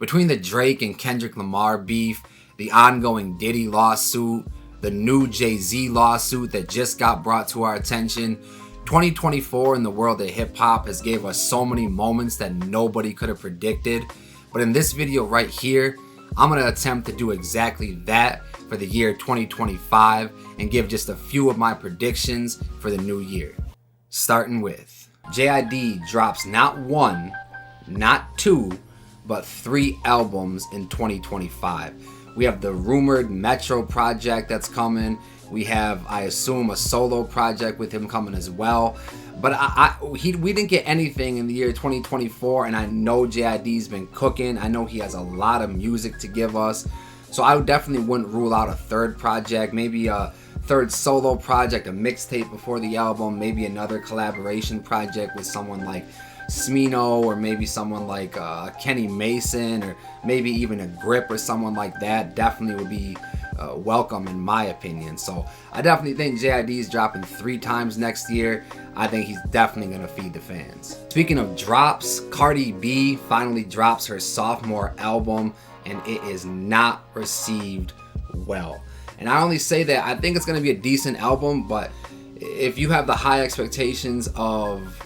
Between the Drake and Kendrick Lamar beef, the ongoing Diddy lawsuit, the new Jay-Z lawsuit that just got brought to our attention, 2024 in the world of hip-hop has gave us so many moments that nobody could have predicted. But in this video right here, I'm going to attempt to do exactly that for the year 2025 and give just a few of my predictions for the new year. Starting with, J.I.D drops not one, not two, but 3 albums in 2025. We have the rumored Metro project that's coming. We have, I assume, a solo project with him coming as well. But we didn't get anything in the year 2024, and I know J.I.D's been cooking. I know he has a lot of music to give us. So I definitely wouldn't rule out a third project, maybe a third solo project, a mixtape before the album, maybe another collaboration project with someone like Smino, or maybe someone like Kenny Mason, or maybe even a Grip or someone like that. Definitely would be welcome in my opinion. So I definitely think J.I.D is dropping 3 times next year. I think he's definitely going to feed the fans. Speaking of drops, Cardi B finally drops her sophomore album, and it is not received well. And I only say that I think it's going to be a decent album, but if you have the high expectations of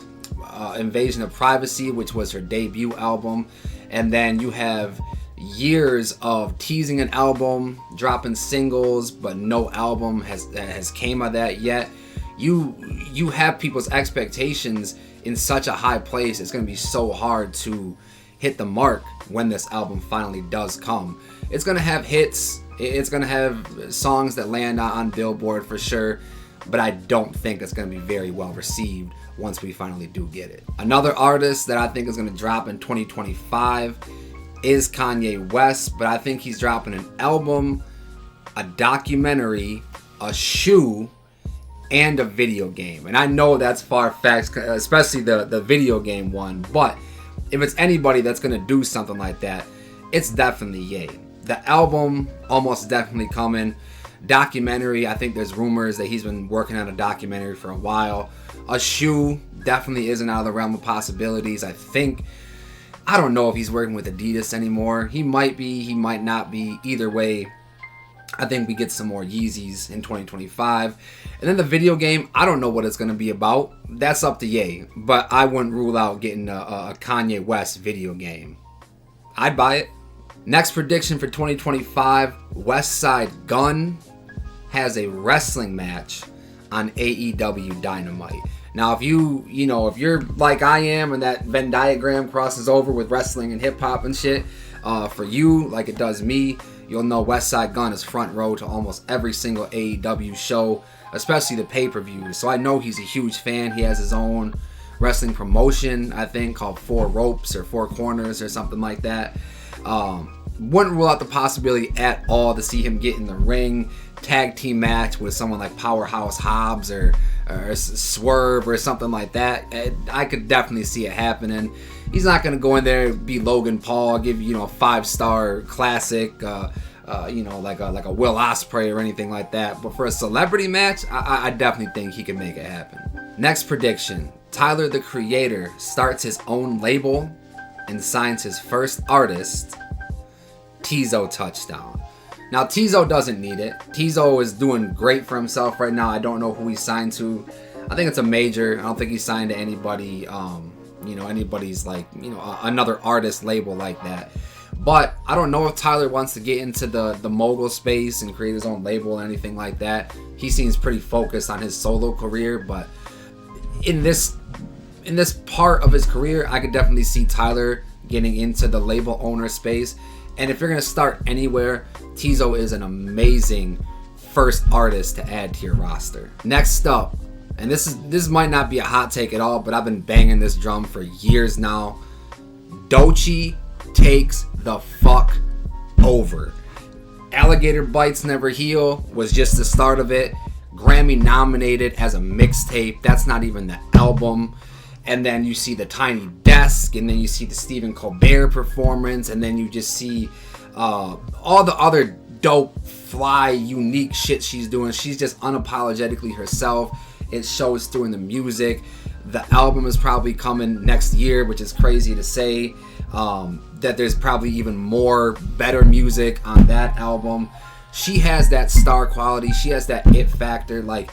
Invasion of Privacy, which was her debut album, and then you have years of teasing an album, dropping singles, but no album has came of that yet, you have people's expectations in such a high place. It's going to be so hard to hit the mark when this album finally does come. It's going to have hits, it's going to have songs that land on Billboard for sure, but I don't think it's going to be very well received once we finally do get it. Another artist that I think is going to drop in 2025 is Kanye West, but I think he's dropping an album, a documentary, a shoe, and a video game. And I know that's far-fetched, especially the video game one, but if it's anybody that's going to do something like that, it's definitely Ye. The album, almost definitely coming. Documentary, I think there's rumors that he's been working on a documentary for a while. A shoe definitely isn't out of the realm of possibilities. I don't know if he's working with Adidas anymore. He might be, he might not be. Either way, I think we get some more Yeezys in 2025. And then the video game, I don't know what it's going to be about. That's up to Ye. But I wouldn't rule out getting a Kanye West video game. I'd buy it. Next prediction for 2025, Westside Gunn has a wrestling match on AEW Dynamite. Now, if you're like I am and that Venn diagram crosses over with wrestling and hip hop and shit, for you, like it does me, you'll know Westside Gunn is front row to almost every single AEW show, especially the pay-per-view. So I know he's a huge fan. He has his own wrestling promotion, I think, called 4 Ropes or 4 Corners or something like that. Wouldn't rule out the possibility at all to see him get in the ring, tag team match with someone like Powerhouse Hobbs or Swerve or something like that. I could definitely see it happening. He's not going to go in there and be Logan Paul, give a 5-star classic, like a Will Ospreay or anything like that. But for a celebrity match, I definitely think he can make it happen. Next prediction, Tyler the Creator starts his own label and signs his first artist, Tizo Touchdown. Now, Tizo doesn't need it. Tizo is doing great for himself right now. I don't know who he signed to. I think it's a major. I don't think he signed to anybody, anybody's like, another artist label like that. But I don't know if Tyler wants to get into the mogul space and create his own label or anything like that. He seems pretty focused on his solo career, but in this part of his career, I could definitely see Tyler getting into the label owner space. And if you're going to start anywhere, Tizo is an amazing first artist to add to your roster. Next up, and this might not be a hot take at all, but I've been banging this drum for years now. Doechii takes the fuck over. Alligator Bites Never Heal was just the start of it. Grammy nominated as a mixtape. That's not even the album. And then you see the Tiny Desk, and then you see the Stephen Colbert performance, and then you just see all the other dope, fly, unique shit she's doing. She's just unapologetically herself. It shows through in the music. The album is probably coming next year, which is crazy to say. that there's probably even more better music on that album. She has that star quality. She has that it factor. Like,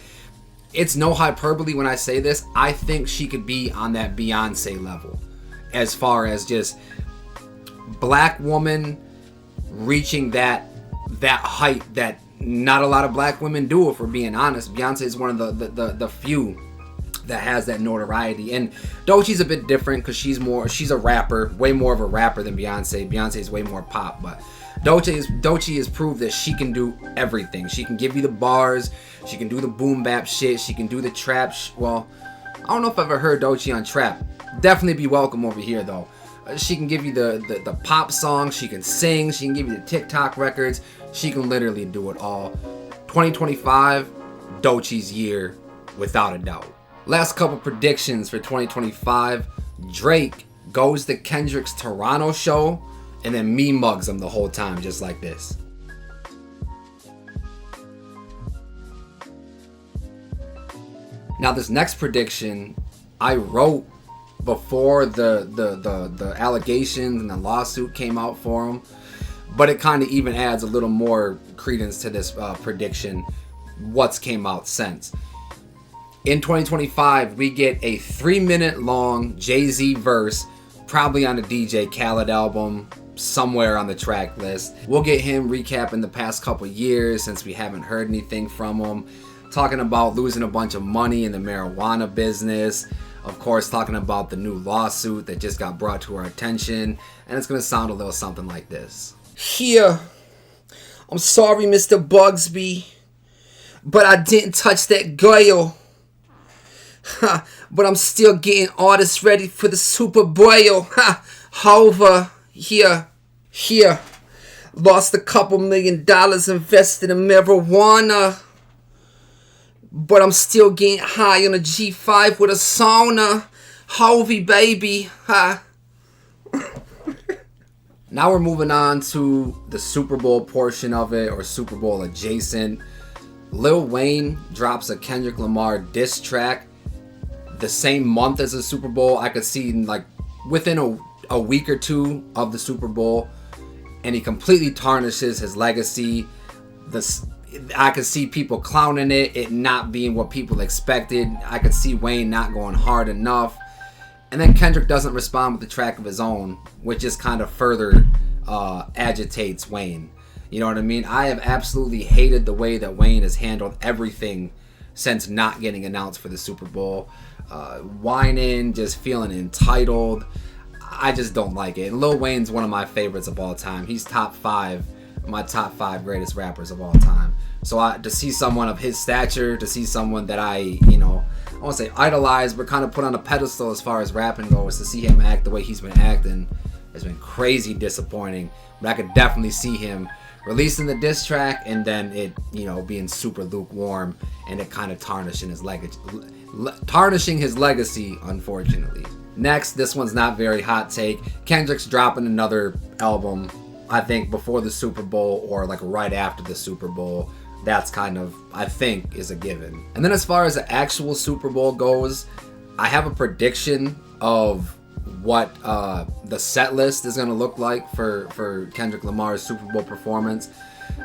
it's no hyperbole when I say this. I think she could be on that Beyonce level as far as just black woman reaching that height that not a lot of black women do, if we're being honest. Beyonce is one of the few that has that notoriety. And Doechie's a bit different because she's a rapper, way more of a rapper than Beyonce. Beyonce is way more pop, but Doechie has proved that she can do everything. She can give you the bars, she can do the boom bap shit, she can do the trap. Well, I don't know if I've ever heard Doechie on trap. Definitely be welcome over here though. She can give you the pop songs, she can sing, she can give you the TikTok records, she can literally do it all. 2025, Doechie's year, without a doubt. Last couple predictions for 2025. Drake goes to Kendrick's Toronto show and then me mugs him the whole time, just like this. Now this next prediction I wrote before the allegations and the lawsuit came out for him, but it kind of even adds a little more credence to this prediction what's came out since. In 2025, we get a 3-minute long Jay-Z verse, probably on the DJ Khaled album, somewhere on the track list. We'll get him recapping the past couple years since we haven't heard anything from him, talking about losing a bunch of money in the marijuana business, of course talking about the new lawsuit that just got brought to our attention, and it's going to sound a little something like this. Here, I'm sorry, Mr. Bugsby, but I didn't touch that girl. But I'm still getting artists ready for the Super Bowl. However, here, lost a couple $1 million invested in marijuana. But I'm still getting high on a G5 with a sauna. Hovey, baby. Now we're moving on to the Super Bowl portion of it, or Super Bowl adjacent. Lil Wayne drops a Kendrick Lamar diss track the same month as the Super Bowl. I could see like within a week or two of the Super Bowl, and he completely tarnishes his legacy. I could see people clowning it not being what people expected. I could see Wayne not going hard enough, and then Kendrick doesn't respond with the track of his own, which just kind of further agitates Wayne. You know what I mean? I have absolutely hated the way that Wayne has handled everything since not getting announced for the Super Bowl. Whining, just feeling entitled. I just don't like it. And Lil Wayne's one of my favorites of all time. He's my top five greatest rappers of all time. So to see someone of his stature, to see someone that I won't say idolize, but kind of put on a pedestal as far as rapping goes, to see him act the way he's been acting has been crazy disappointing. But I could definitely see him releasing the diss track and then it, being super lukewarm and it kind of tarnishing his legacy, unfortunately. Next, this one's not very hot take. Kendrick's dropping another album, I think before the Super Bowl or like right after the Super Bowl. That's kind of, I think, is a given. And then as far as the actual Super Bowl goes, I have a prediction of what the set list is going to look like for Kendrick Lamar's Super Bowl performance.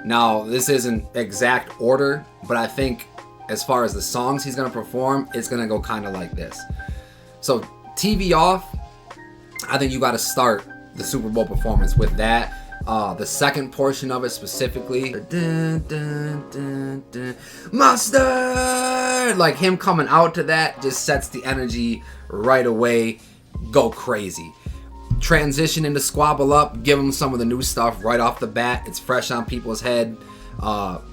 Now, this isn't exact order, but I think as far as the songs he's going to perform, it's going to go kind of like this. So, TV off, I think you got to start the Super Bowl performance with that. The second portion of it specifically, Monster, like him coming out to that just sets the energy right away. Go crazy. Transition into Squabble Up, give them some of the new stuff right off the bat. It's fresh on people's head. Have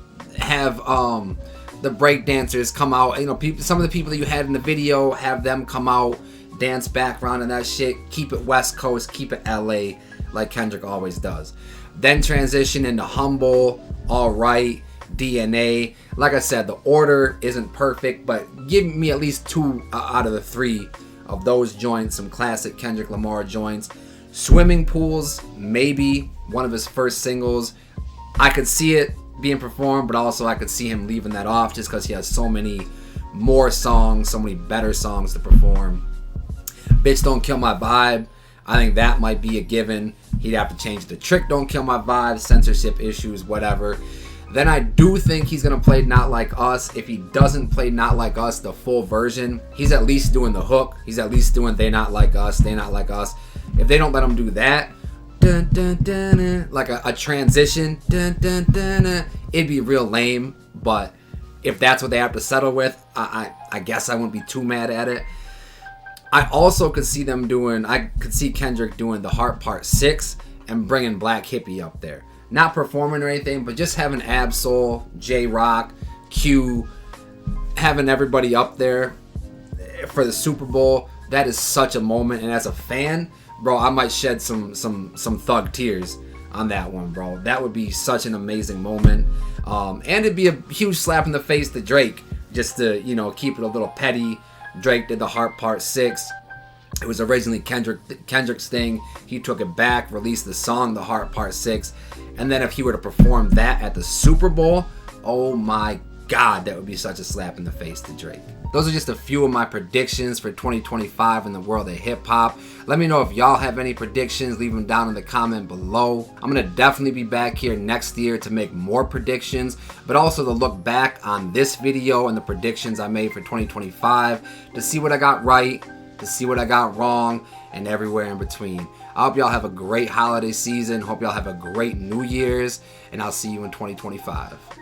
the break dancers come out. Some of the people that you had in the video, have them come out, dance background and that shit. Keep it West Coast, keep it LA, like Kendrick always does. Then transition into Humble, Alright, DNA. Like I said, the order isn't perfect, but give me at least 2 out of the 3 of those joints, some classic Kendrick Lamar joints. Swimming Pools, maybe one of his first singles. I could see it being performed, but also I could see him leaving that off just because he has so many more songs, so many better songs to perform. Bitch Don't Kill My Vibe. I think that might be a given. He'd have to change the Trick Don't Kill My Vibe, censorship issues, whatever. Then I do think he's going to play Not Like Us. If he doesn't play Not Like Us, the full version, he's at least doing the hook. He's at least doing They Not Like Us, They Not Like Us. If they don't let him do that, dun, dun, dun, dun, like a transition, dun, dun, dun, dun, it'd be real lame. But if that's what they have to settle with, I guess I wouldn't be too mad at it. I also could see Kendrick doing the Heart Part 6 and bringing Black Hippie up there. Not performing or anything, but just having Absol, J-Rock, Q, having everybody up there for the Super Bowl. That is such a moment, and as a fan, bro, I might shed some thug tears on that one, bro. That would be such an amazing moment. And it'd be a huge slap in the face to Drake, just to, keep it a little petty. Drake did the Heart Part 6. It was originally Kendrick's thing. He took it back, released the song, The Heart Part 6. And then if he were to perform that at the Super Bowl, oh my God, that would be such a slap in the face to Drake. Those are just a few of my predictions for 2025 in the world of hip hop. Let me know if y'all have any predictions. Leave them down in the comment below. I'm going to definitely be back here next year to make more predictions, but also to look back on this video and the predictions I made for 2025 to see what I got right, to see what I got wrong, and everywhere in between. I hope y'all have a great holiday season. Hope y'all have a great New Year's, and I'll see you in 2025.